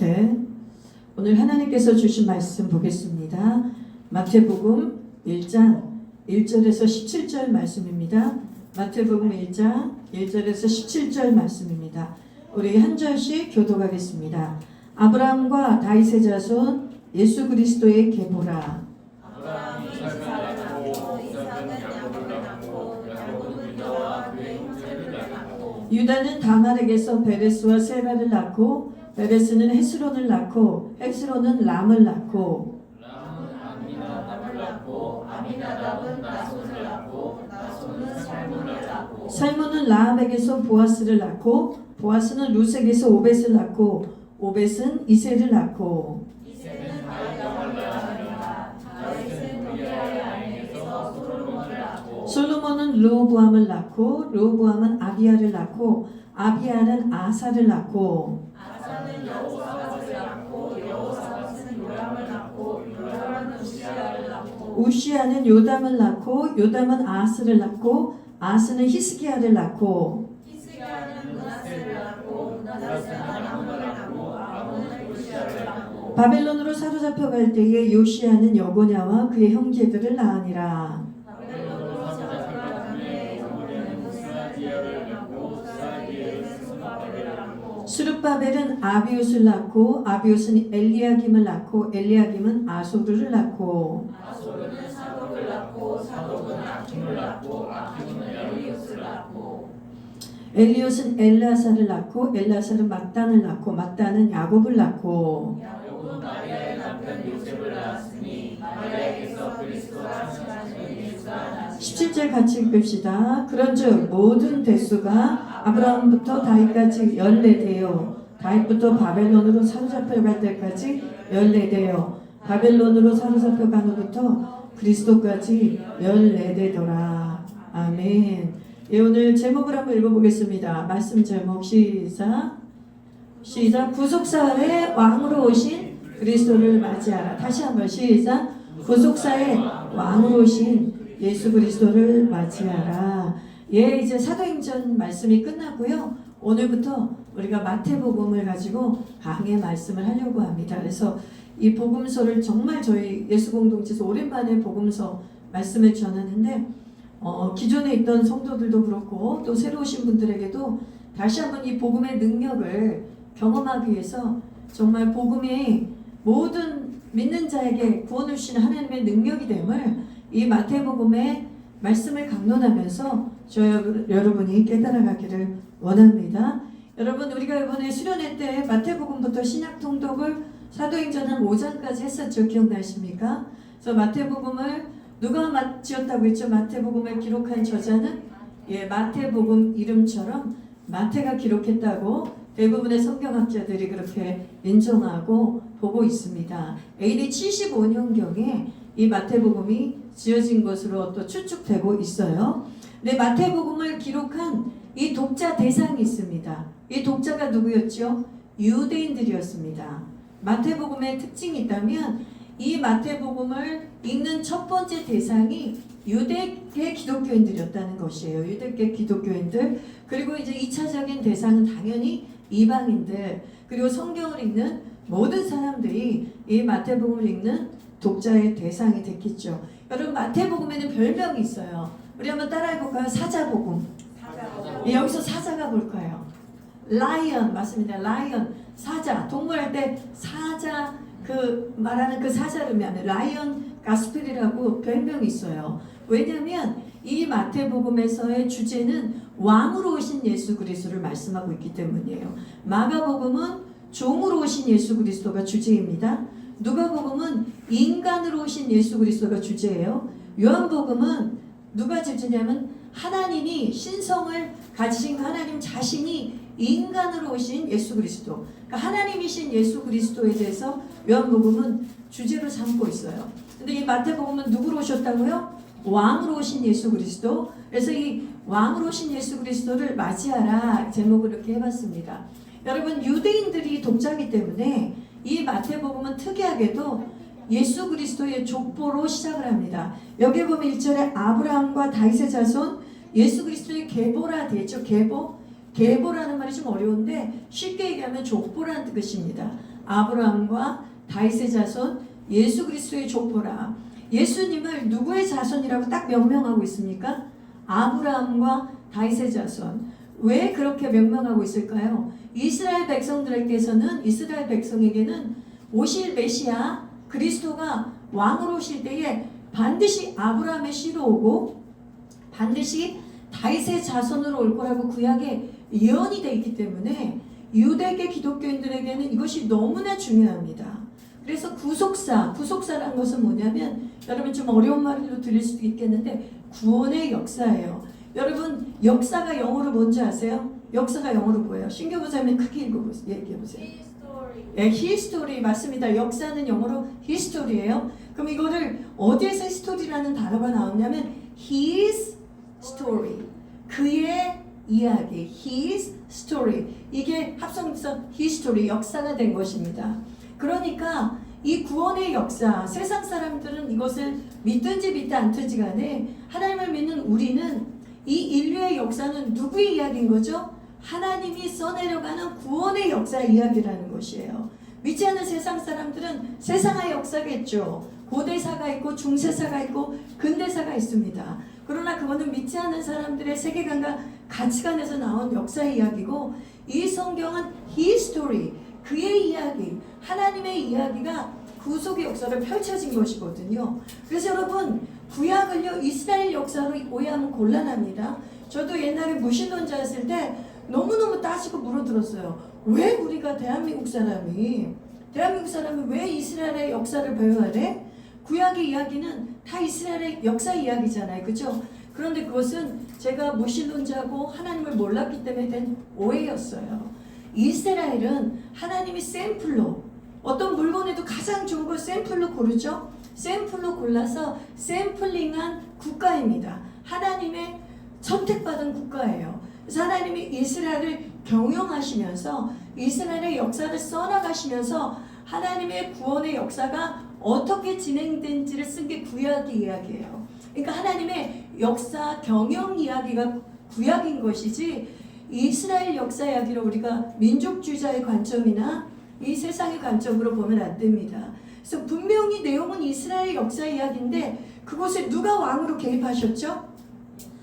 셋. 오늘 하나님께서 주신 말씀 보겠습니다. 마태복음 1장 1절에서 17절 말씀입니다. 마태복음 1장 1절에서 17절 말씀입니다. 우리 한 절씩 교독하겠습니다. 아브라함과 다윗의 자손 예수 그리스도의 계보라. 아브라함이 이삭을 낳고 이삭은 야곱을 낳고 야곱은 유다와 그의 형제를 낳고 유다는 다말에게서 베레스와 세라를 낳고 베레스는 헤스론을 낳고 헤스론은 람을 낳고 람은 아미나답을 낳고 아미나답은 나손을 낳고 나손은 살몬을 낳고 살몬은 라합에게서 보아스를 낳고 보아스는 룻에게서 오벳을 낳고 오벳은 이새를 낳고 이새는 다윗왕을 낳았느니라. 다윗은 우리아의 아내에게서 솔로몬을 낳고 솔로몬은 르호보암을 낳고 르호보암은 아비야를 낳고 아비야는 아사를 낳고 아사는 여호사밧을 낳고 여호사밧은 요람을 낳고 요람은 우시아를 낳고 우시아는 요담을 낳고 요담은 아스를 낳고 아스는 히스기야를 낳고 히스기야는 므낫세를 낳고 므낫세는 아몬을 낳고 아몬은 요시아를 낳고 바벨론으로 사로잡혀 갈 때에 요시아는 여고냐와 그의 형제들을 낳으니라. 바벨론으로 사로잡혀가는데 여호는 스라디엘을 낳고 스라디엘은 스룹바벨을 낳고 스룹바벨은 아비웃을 낳고 아비웃은 엘리야김을 낳고 엘리야김은 아소르를 낳고 아소르는 사독을 낳고 사독은 아킴을 낳고 아킴은 엘리웃을 낳고 엘리웃은 엘라사를 낳고 엘라사는 mat단을 낳고 mat단은 야곱을 낳고 야곱은 마리아의 남편 요셉을 낳았으니 마리아에게서 그리스도가 칭하는 예수가 나시니라. 17절 같이 읽읍시다. 그런즉 모든 대수가 아브라함부터 다윗까지 14대요 다윗부터 바벨론으로 사로잡혀 갈 때까지 14대요 바벨론으로 사로잡혀 간 후부터 그리스도까지 14대더라. 아멘. 예, 오늘 제목을 한번 읽어보겠습니다. 말씀 제목 시작. 구속사의 왕으로 오신 그리스도를 맞이하라. 다시 한번 시작. 구속사의 왕으로 오신 예수 그리스도를 맞이하라. 예, 이제 사도행전 말씀이 끝났고요. 오늘부터 우리가 마태복음을 가지고 강의 말씀을 하려고 합니다. 그래서 이 복음서를 정말 저희 예수공동체에서 오랜만에 복음서 말씀을 전하는데 기존에 있던 성도들도 그렇고 또 새로 오신 분들에게도 다시 한번 이 복음의 능력을 경험하기 위해서 정말 복음이 모든 믿는 자에게 구원을 주시는 하나님의 능력이 됨을 이 마태복음의 말씀을 강론하면서 여러분이 깨달아가기를 원합니다. 여러분, 우리가 이번에 수련회 때 마태복음부터 신약 통독을 사도행전 한 5장까지 했었죠. 기억나십니까? 그래서 마태복음을 누가 지었다고 했죠? 마태복음을 기록한 저자는 마태복음 이름처럼 마태가 기록했다고 대부분의 성경학자들이 그렇게 인정하고 보고 있습니다. AD 75년경에 이 마태복음이 지어진 것으로 또 추측되고 있어요. 근데 마태복음을 기록한 이 독자 대상이 있습니다. 이 독자가 누구였죠? 유대인들이었습니다. 마태복음의 특징이 있다면 이 마태복음을 읽는 첫 번째 대상이 유대계 기독교인들이었다는 것이에요. 유대계 기독교인들. 그리고 이제 2차적인 대상은 당연히 이방인들. 그리고 성경을 읽는 모든 사람들이 이 마태복음을 읽는 독자의 대상이 됐겠죠. 여러분, 마태복음에는 별명이 있어요. 우리 한번 따라해볼까요? 사자복음. 여기서 사자가 뭘까요? 라이언, 맞습니다. 라이언, 사자. 동물할 때 사자, 그 말하는 그 사자를 하면 라이언 가스펠이라고 별명이 있어요. 왜냐하면 이 마태복음에서의 주제는 왕으로 오신 예수 그리스도를 말씀하고 있기 때문이에요. 마가복음은 종으로 오신 예수 그리스도가 주제입니다. 누가복음은 인간으로 오신 예수 그리스도가 주제예요. 요한복음은 누가 주제냐면 하나님이 신성을 가지신 하나님 자신이 인간으로 오신 예수 그리스도, 그러니까 하나님이신 예수 그리스도에 대해서 요한복음은 주제로 삼고 있어요. 근데 이 마태복음은 누구로 오셨다고요? 왕으로 오신 예수 그리스도. 그래서 이 왕으로 오신 예수 그리스도를 맞이하라 제목을 이렇게 해봤습니다. 여러분, 유대인들이 독자이기 때문에 이 마태복음은 특이하게도 예수 그리스도의 족보로 시작을 합니다. 여기 보면 1절에 아브라함과 다윗의 자손 예수 그리스도의 계보라 되죠. 계보라는 말이 좀 어려운데 쉽게 얘기하면 족보라는 뜻입니다. 아브라함과 다윗의 자손 예수 그리스도의 족보라. 예수님을 누구의 자손이라고 딱 명명하고 있습니까? 아브라함과 다윗의 자손. 왜 그렇게 명명하고 있을까요? 이스라엘 백성에게는 오실 메시아 그리스도가 왕으로 오실 때에 반드시 아브라함의 씨로 오고 반드시 다윗의 자손으로 올 거라고 구약에 예언이 되어 있기 때문에 유대계 기독교인들에게는 이것이 너무나 중요합니다. 그래서 구속사라는 것은 뭐냐면 여러분 좀 어려운 말로 들릴 수도 있겠는데 구원의 역사예요. 여러분 역사가 영어로 뭔지 아세요? 역사가 영어로 뭐예요? 신교부자님 크게 얘기해보세요. 네, 히스토리 맞습니다. 역사는 영어로 히스토리예요. 그럼 이거를 어디에서 히스토리라는 단어가 나오냐면 his story, 그의 이야기, his story. 이게 합성돼서 history, 역사가 된 것입니다. 그러니까 이 구원의 역사, 세상 사람들은 이것을 믿든지 믿지 않든지 간에 하나님을 믿는 우리는 이 인류의 역사는 누구의 이야기인 거죠? 하나님이 써내려가는 구원의 역사 이야기라는 것이에요. 믿지 않는 세상 사람들은 세상의 역사겠죠. 고대사가 있고 중세사가 있고 근대사가 있습니다. 그러나 그거는 믿지 않는 사람들의 세계관과 가치관에서 나온 역사의 이야기고 이 성경은 히스토리, 그의 이야기, 하나님의 이야기가 구속의 역사를 펼쳐진 것이거든요. 그래서 여러분 구약을요 이스라엘 역사로 오해하면 곤란합니다. 저도 옛날에 무신론자였을 때 너무너무 따지고 물어들었어요. 왜 우리가 대한민국 사람이 왜 이스라엘의 역사를 배워야 돼? 구약의 이야기는 다 이스라엘의 역사 이야기잖아요. 그죠? 그런데 그것은 제가 무신론자고 하나님을 몰랐기 때문에 된 오해였어요. 이스라엘은 하나님이 샘플로 어떤 물건에도 가장 좋은 걸 샘플로 고르죠. 샘플로 골라서 샘플링한 국가입니다. 하나님의 선택받은 국가예요. 그래서 하나님이 이스라엘을 경영하시면서 이스라엘의 역사를 써나가시면서 하나님의 구원의 역사가 어떻게 진행된지를 쓴 게 구약의 이야기예요. 그러니까 하나님의 역사 경영 이야기가 구약인 것이지 이스라엘 역사 이야기를 우리가 민족주의자의 관점이나 이 세상의 관점으로 보면 안 됩니다. 그래서 분명히 내용은 이스라엘 역사 이야기인데 그곳에 누가 왕으로 개입하셨죠?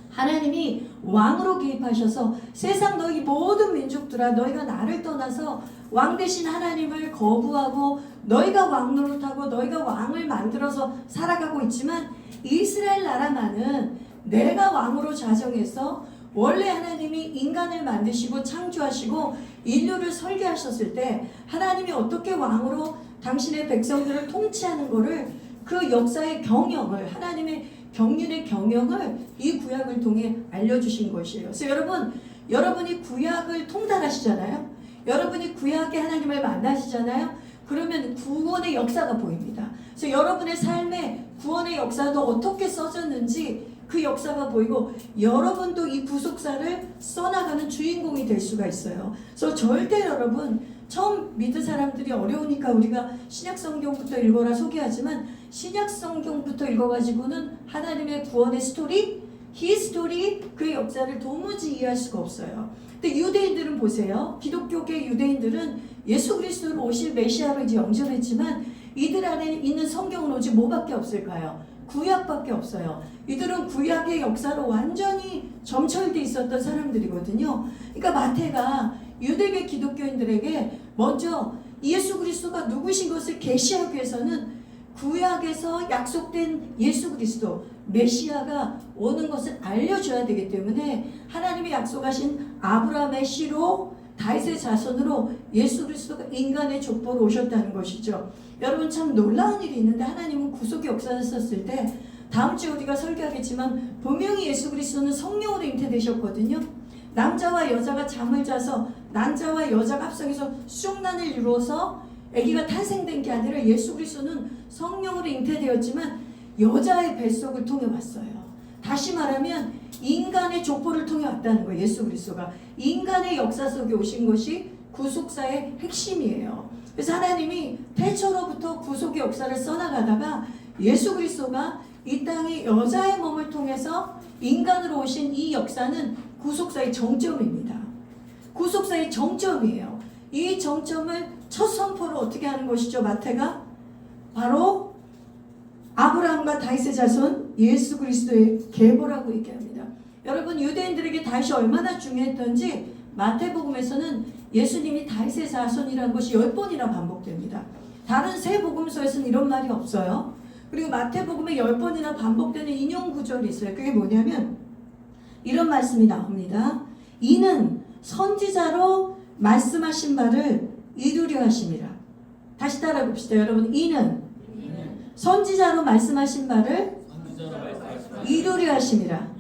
하나님이 왕으로 개입하셔서 세상 너희 모든 민족들아 너희가 나를 떠나서 왕 대신 하나님을 거부하고 너희가 왕 노릇하고 너희가 왕을 만들어서 살아가고 있지만 이스라엘 나라만은 내가 왕으로 자정해서 원래 하나님이 인간을 만드시고 창조하시고 인류를 설계하셨을 때 하나님이 어떻게 왕으로 당신의 백성들을 통치하는 것을 그 역사의 경영을 하나님의 경륜의 경영을 이 구약을 통해 알려주신 것이에요. 그래서 여러분이 구약을 통달하시잖아요. 여러분이 구약의 하나님을 만나시잖아요. 그러면 구원의 역사가 보입니다. 그래서 여러분의 삶에 구원의 역사도 어떻게 써졌는지 그 역사가 보이고 여러분도 이 구속사를 써나가는 주인공이 될 수가 있어요. 그래서 절대 여러분 처음 믿은 사람들이 어려우니까 우리가 신약성경부터 읽어라 소개하지만 신약성경부터 읽어가지고는 하나님의 구원의 스토리, 히스토리, 그의 역사를 도무지 이해할 수가 없어요. 근데 유대인들은 보세요. 기독교계 유대인들은 예수 그리스도로 오실 메시아로 이제 영접했지만 이들 안에 있는 성경은 오직 뭐밖에 없을까요? 구약밖에 없어요. 이들은 구약의 역사로 완전히 점철돼 있었던 사람들이거든요. 그러니까 마태가 유대계 기독교인들에게 먼저 예수 그리스도가 누구신 것을 계시하기 위해서는 구약에서 약속된 예수 그리스도 메시아가 오는 것을 알려줘야 되기 때문에 하나님이 약속하신 아브라함의 씨로 다윗의 자손으로 예수 그리스도가 인간의 족보로 오셨다는 것이죠. 여러분 참 놀라운 일이 있는데 하나님은 구속의 역사를 썼을 때 다음 주에 우리가 설교하겠지만 분명히 예수 그리스도는 성령으로 잉태되셨거든요. 남자와 여자가 잠을 자서 남자와 여자가 합성해서 수족난을 이루어서 아기가 탄생된 게 아니라 예수 그리스도는 성령으로 잉태되었지만 여자의 뱃속을 통해 왔어요. 다시 말하면 인간의 족보를 통해 왔다는 거예요. 예수 그리스도가 인간의 역사 속에 오신 것이 구속사의 핵심이에요. 그래서 하나님이 태초로부터 구속의 역사를 써나가다가 예수 그리스도가 이 땅에 여자의 몸을 통해서 인간으로 오신 이 역사는 구속사의 정점입니다. 구속사의 정점이에요. 이 정점을 첫 선포를 어떻게 하는 것이죠? 마태가 바로 아브라함과 다윗의 자손 예수 그리스도의 계보라고 얘기합니다. 여러분, 유대인들에게 다윗이 얼마나 중요했던지 마태복음에서는 예수님이 다윗의 자손이라는 것이 10번이나 반복됩니다. 다른 세 복음서에서는 이런 말이 없어요. 그리고 마태복음에 10번이나 반복되는 인용 구절이 있어요. 그게 뭐냐면 이런 말씀이 나옵니다. 이는 선지자로 말씀하신 바를 이루려 하심이라. 다시 따라 봅시다. 여러분, 이는 선지자로 말씀하신 바를 이루려 하심이라.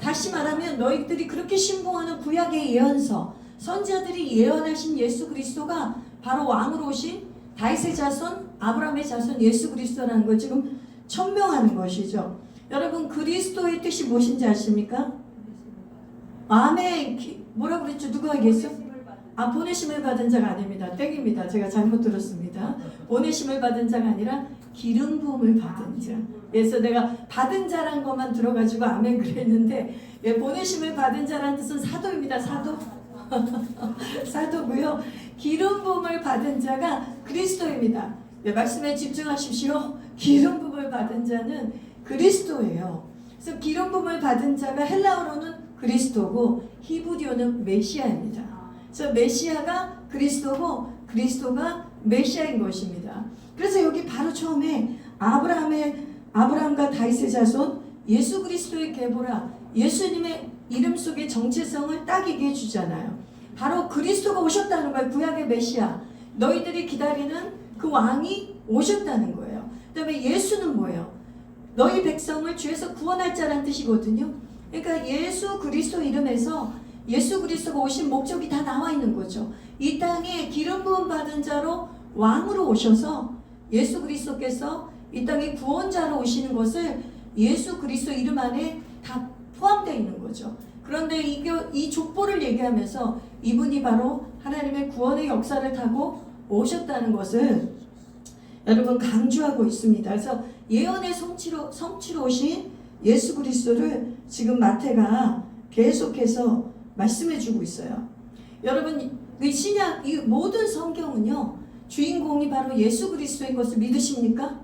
다시 말하면 너희들이 그렇게 신봉하는 구약의 예언서, 선지자들이 예언하신 예수 그리스도가 바로 왕으로 오신 다윗의 자손, 아브라함의 자손 예수 그리스도라는 걸 지금 천명하는 것이죠. 여러분, 그리스도의 뜻이 무엇인지 아십니까? 아멘. 뭐라고 그랬죠? 누가 얘기했어? 보내심을 받은 자가 아닙니다. 땡입니다. 제가 잘못 들었습니다. 보내심을 받은 자가 아니라 기름 부음을 받은 자. 그래서 내가 받은 자란 것만 들어가지고 아멘 그랬는데, 보내심을 받은 자란 뜻은 사도입니다. 사도. 사도고요. 기름 부음을 받은 자가 그리스도입니다. 말씀에 집중하십시오. 기름 부음을 받은 자는 그리스도예요. 그래서 기름 부음을 받은 자가 헬라어로는 그리스도고 히브리어는 메시아입니다. 그래서 메시아가 그리스도고 그리스도가 메시아인 것입니다. 그래서 여기 바로 처음에 아브라함과 다윗의 자손 예수 그리스도의 계보라, 예수님의 이름 속의 정체성을 딱 얘기해 주잖아요. 바로 그리스도가 오셨다는 거예요. 구약의 메시아, 너희들이 기다리는 그 왕이 오셨다는 거예요. 그 다음에 예수는 뭐예요? 너희 백성을 죄에서 구원할 자라는 뜻이거든요. 그러니까 예수 그리스도 이름에서 예수 그리스도가 오신 목적이 다 나와 있는 거죠. 이 땅에 기름 부음 받은 자로 왕으로 오셔서 예수 그리스도께서 이 땅에 구원자로 오시는 것을 예수 그리스도 이름 안에 다 포함되어 있는 거죠. 그런데 이 족보를 얘기하면서 이분이 바로 하나님의 구원의 역사를 타고 오셨다는 것을 여러분 강조하고 있습니다. 그래서 예언의 성취로 오신 예수 그리스도를 지금 마태가 계속해서 말씀해주고 있어요. 여러분, 이 신약, 이 모든 성경은요, 주인공이 바로 예수 그리스도인 것을 믿으십니까?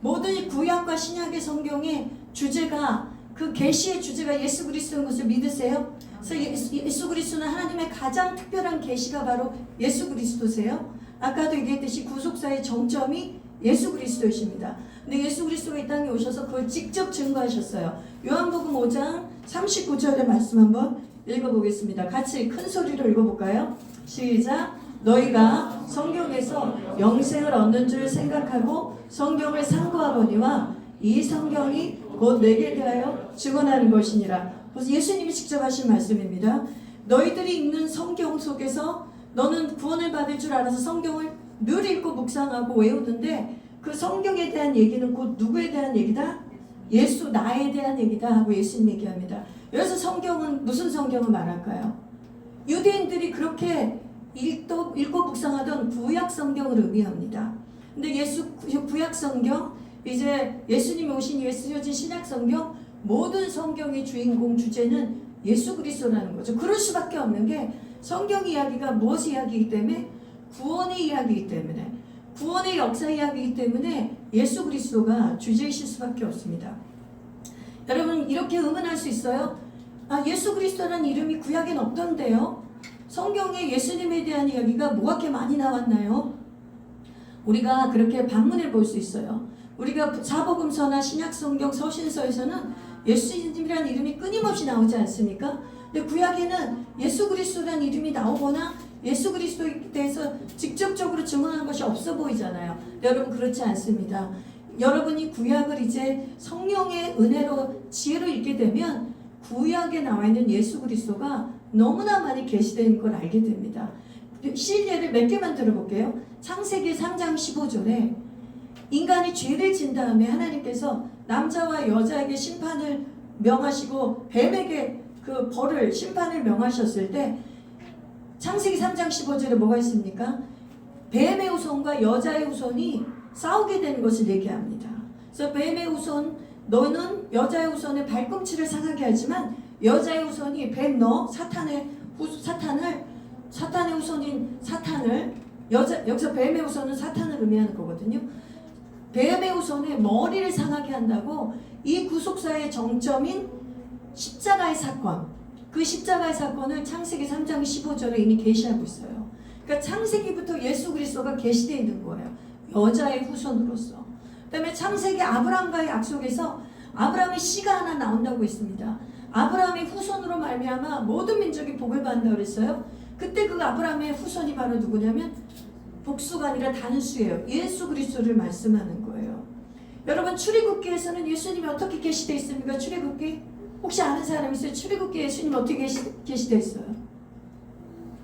모든 구약과 신약의 성경의 주제가, 그 계시의 주제가 예수 그리스도인 것을 믿으세요? 그래서 예수 그리스도는 하나님의 가장 특별한 계시가 바로 예수 그리스도세요. 아까도 얘기했듯이 구속사의 정점이 예수 그리스도이십니다. 근데 예수 그리스도가 이 땅에 오셔서 그걸 직접 증거하셨어요. 요한복음 5장 39절의 말씀 한번 읽어보겠습니다. 같이 큰 소리로 읽어볼까요? 시작. 너희가 성경에서 영생을 얻는 줄 생각하고 성경을 상고하거니와 이 성경이 곧 내게 대하여 증언하는 것이니라. 그래서 예수님이 직접 하신 말씀입니다. 너희들이 읽는 성경 속에서 너는 구원을 받을 줄 알아서 성경을 늘 읽고 묵상하고 외우는데 그 성경에 대한 얘기는 곧 누구에 대한 얘기다? 예수, 나에 대한 얘기다 하고 예수님 얘기합니다. 그래서 성경은 무슨 성경을 말할까요? 유대인들이 그렇게 읽고 묵상하던 구약 성경을 의미합니다. 근데 구약 성경, 이제 예수님이 오신 이후에 쓰여진 신약 성경, 모든 성경의 주인공 주제는 예수 그리스도라는 거죠. 그럴 수밖에 없는 게 성경 이야기가 무엇의 이야기이기 때문에? 구원의 이야기이기 때문에, 구원의 역사 이야기이기 때문에 예수 그리스도가 주제이실 수밖에 없습니다. 여러분, 이렇게 의문할 수 있어요. 예수 그리스도라는 이름이 구약엔 없던데요? 성경에 예수님에 대한 이야기가 뭐가 많이 나왔나요? 우리가 그렇게 반문해 볼 수 있어요. 우리가 사복음서나 신약성경 서신서에서는 예수님이라는 이름이 끊임없이 나오지 않습니까? 근데 구약에는 예수 그리스도라는 이름이 나오거나 예수 그리스도에 대해서 직접적으로 증언하는 것이 없어 보이잖아요. 여러분, 그렇지 않습니다. 여러분이 구약을 이제 성령의 은혜로 지혜로 읽게 되면 구약에 나와 있는 예수 그리스도가 너무나 많이 계시된 걸 알게 됩니다. 실례를 몇 개만 들어볼게요. 창세기 3장 15절에 인간이 죄를 진 다음에 하나님께서 남자와 여자에게 심판을 명하시고 뱀에게 그 벌을, 심판을 명하셨을 때 창세기 3장 15절에 뭐가 있습니까? 뱀의 후손과 여자의 후손이 싸우게 되는 것을 얘기합니다. 그래서 뱀의 후손, 너는 여자의 후손의 발꿈치를 상하게 하지만 여자의 후손이 뱀, 너 사탄의 후손인 사탄을 여기서 뱀의 후손은 사탄을 의미하는 거거든요. 뱀의 후손의 머리를 상하게 한다고 이 구속사의 정점인 십자가의 사건, 그 십자가의 사건을 창세기 3장 15절에 이미 계시하고 있어요. 그러니까 창세기부터 예수 그리스도가 계시되어 있는 거예요. 여자의 후손으로서. 그다음에 창세기 아브라함과의 약속에서 아브라함의 씨가 하나 나온다고 했습니다. 아브라함의 후손으로 말미암아 모든 민족이 복을 받는다고 그랬어요. 그때 그 아브라함의 후손이 바로 누구냐면 복수가 아니라 단수예요. 예수 그리스도를 말씀하는 거예요. 여러분 출애굽기에서는 예수님이 어떻게 계시되어 있습니까? 출애굽기 혹시 아는 사람 있어요? 출애굽기 예수님 어떻게 계시되어 있어요?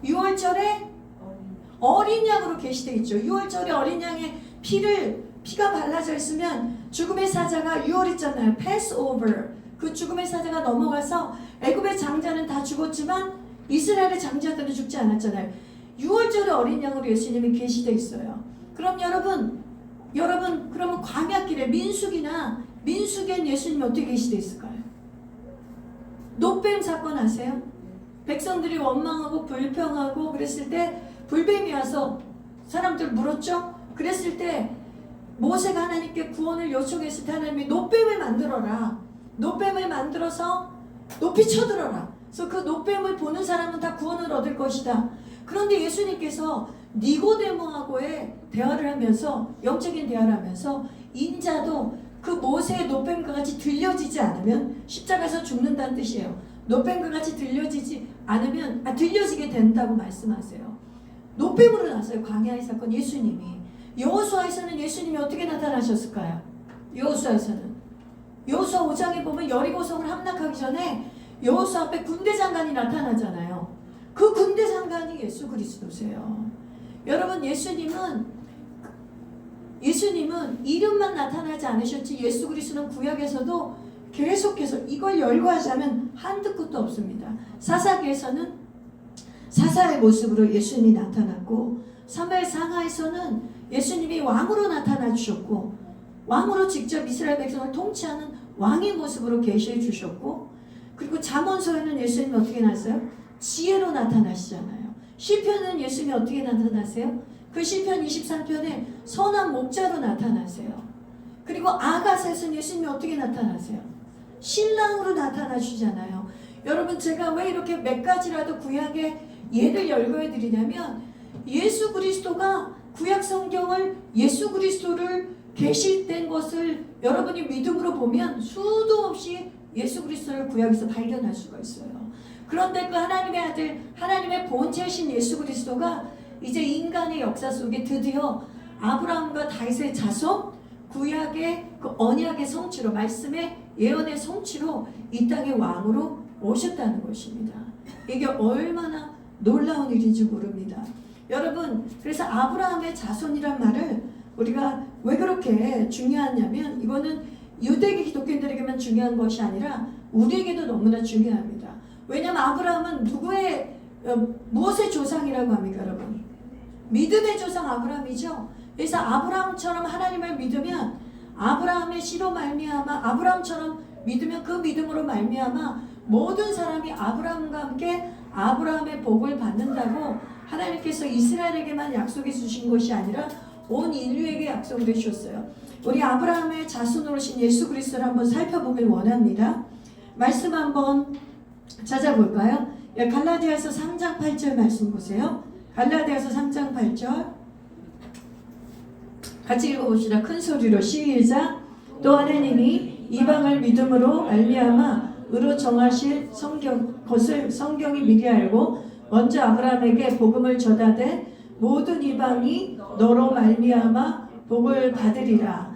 6월절에 어린 양으로 계시되어 있죠. 6월절에 어린 양의 피가 발라져 있으면 죽음의 사자가 6월 있잖아요. 패스오버. 그 죽음의 사자가 넘어가서 애굽의 장자는 다 죽었지만 이스라엘의 장자들은 죽지 않았잖아요. 6월절에 어린 양으로 예수님이 계시되어 있어요. 그럼 여러분 그러면 광야길에 민수기엔 예수님이 어떻게 계시되어 있을까요? 노뱀 사건 아세요? 백성들이 원망하고 불평하고 그랬을 때 불뱀이 와서 사람들 물었죠? 그랬을 때 모세가 하나님께 구원을 요청했을 때 하나님이 노뱀을 만들어라. 노뱀을 만들어서 높이 쳐들어라. 그래서 그 노뱀을 보는 사람은 다 구원을 얻을 것이다. 그런데 예수님께서 니고데모하고의 대화를 하면서 영적인 대화를 하면서 인자도 그 모세의 노뱀과 같이 들려지지 않으면 십자가에서 죽는다는 뜻이에요. 노뱀과 같이 들려지지 않으면 들려지게 된다고 말씀하세요. 노뱀으로 나서요. 광야의 사건 예수님이. 여호수아에서는 예수님이 어떻게 나타나셨을까요? 여호수아 5장에 보면 여리고성을 함락하기 전에 여호수아 앞에 군대 장관이 나타나잖아요. 그 군대 장관이 예수 그리스도세요. 여러분 예수님은 이름만 나타나지 않으셨지 예수 그리스도는 구약에서도 계속해서 이걸 열거하자면 한두 끝도 없습니다. 사사기에서는 사사의 모습으로 예수님이 나타났고 사무엘 상하에서는 예수님이 왕으로 나타나 주셨고 왕으로 직접 이스라엘 백성을 통치하는 왕의 모습으로 계시해 주셨고 그리고 잠언서에는 예수님이 어떻게 나왔어요? 지혜로 나타나시잖아요. 시편은 예수님이 어떻게 나타나세요? 그 시편 23편에 선한 목자로 나타나세요. 그리고 아가서에서는 예수님이 어떻게 나타나세요? 신랑으로 나타나 주잖아요. 여러분 제가 왜 이렇게 몇 가지라도 구약의 예를 열거해 드리냐면 예수 그리스도가 구약 성경을 예수 그리스도를 계시된 것을 여러분이 믿음으로 보면 수도 없이 예수 그리스도를 구약에서 발견할 수가 있어요. 그런데 그 하나님의 아들, 하나님의 본체이신 예수 그리스도가 이제 인간의 역사 속에 드디어 아브라함과 다윗의 자손, 구약의 그 언약의 성취로, 말씀의 예언의 성취로 이 땅의 왕으로 오셨다는 것입니다. 이게 얼마나 놀라운 일인지 모릅니다. 여러분, 그래서 아브라함의 자손이란 말을 우리가 왜 그렇게 중요하냐면 이거는 유대계 기독교인들에게만 중요한 것이 아니라 우리에게도 너무나 중요합니다. 왜냐하면 아브라함은 무엇의 조상이라고 합니까, 여러분? 믿음의 조상 아브라함이죠. 그래서 아브라함처럼 하나님을 믿으면 아브라함의 씨로 말미암아 아브라함처럼 믿으면 그 믿음으로 말미암아 모든 사람이 아브라함과 함께 아브라함의 복을 받는다고 하나님께서 이스라엘에게만 약속해 주신 것이 아니라 온 인류에게 약속을 해주셨어요. 우리 아브라함의 자손으로 오신 예수 그리스도를 한번 살펴보길 원합니다. 말씀 한번 찾아볼까요? 갈라디아서 3장 8절 말씀 보세요. 갈라디아서 3장 8절 같이 읽어봅시다. 큰 소리로 시작. 또 하나님이 이방을 믿음으로 말미암아 의로 정하실 것을 성경이 미리 알고 먼저 아브라함에게 복음을 전하되 모든 이방이 너로 말미암아 복을 받으리라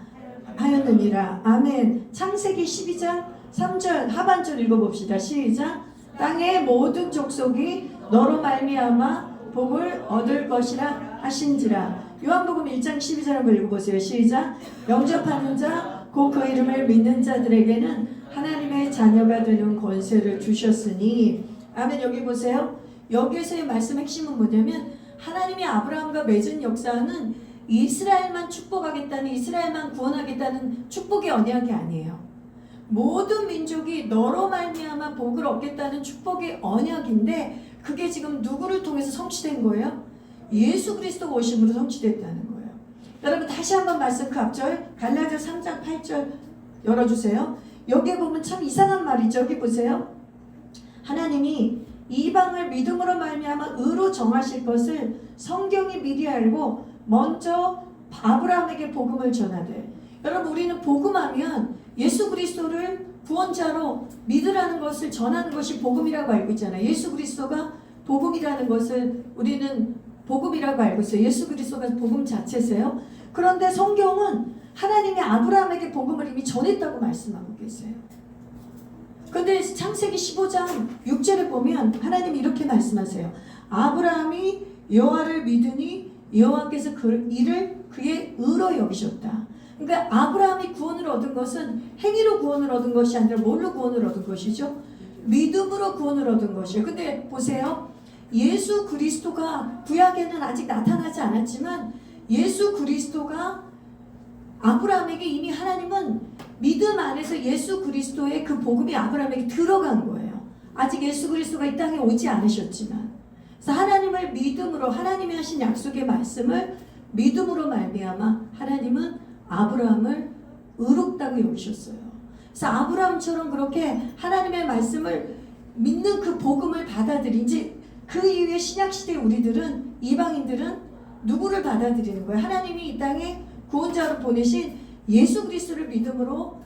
하였느니라. 아멘. 창세기 12장 3절 하반절 읽어봅시다. 시작. 땅의 모든 족속이 너로 말미암아 복을 얻을 것이라 하신지라. 요한복음 1장 12절 한번 읽어보세요. 시작. 영접하는 자 곧 그 이름을 믿는 자들에게는 하나님의 자녀가 되는 권세를 주셨으니. 아멘. 여기 보세요. 여기에서의 말씀 핵심은 뭐냐면 하나님이 아브라함과 맺은 역사는 이스라엘만 축복하겠다는, 이스라엘만 구원하겠다는 축복의 언약이 아니에요. 모든 민족이 너로 말미암아 복을 얻겠다는 축복의 언약인데 그게 지금 누구를 통해서 성취된 거예요? 예수 그리스도가 오심으로 성취됐다는 거예요. 여러분 다시 한번 말씀 그 앞절 갈라디아 3장 8절 열어주세요. 여기에 보면 참 이상한 말이죠. 여기 보세요. 하나님이 이방을 믿음으로 말미암아 의로 정하실 것을 성경이 미리 알고 먼저 아브라함에게 복음을 전하되. 여러분 우리는 복음하면 예수 그리스도를 구원자로 믿으라는 것을 전하는 것이 복음이라고 알고 있잖아요. 예수 그리스도가 복음이라는 것을 우리는 복음이라고 알고 있어요. 예수 그리스도가 복음 자체세요. 그런데 성경은 하나님이 아브라함에게 복음을 이미 전했다고 말씀하고 계세요. 그런데 창세기 15장 6절에 보면 하나님이 이렇게 말씀하세요. 아브라함이 여호와를 믿으니 여호와께서 그 이를 그의 의로 여기셨다. 그러니까 아브라함이 구원을 얻은 것은 행위로 구원을 얻은 것이 아니라 뭘로 구원을 얻은 것이죠? 믿음으로 구원을 얻은 것이에요. 근데 보세요. 예수 그리스도가 구약에는 아직 나타나지 않았지만 예수 그리스도가 아브라함에게 이미 하나님은 믿음 안에서 예수 그리스도의 그 복음이 아브라함에게 들어간 거예요. 아직 예수 그리스도가 이 땅에 오지 않으셨지만. 그래서 하나님을 믿음으로 하나님이 하신 약속의 말씀을 믿음으로 말미암아 하나님은 아브라함을 의롭다고 여기셨어요. 그래서 아브라함처럼 그렇게 하나님의 말씀을 믿는 그 복음을 받아들인 그 이후에 신약시대 우리들은 이방인들은 누구를 받아들이는 거예요? 하나님이 이 땅에 구원자로 보내신 예수 그리스도를 믿음으로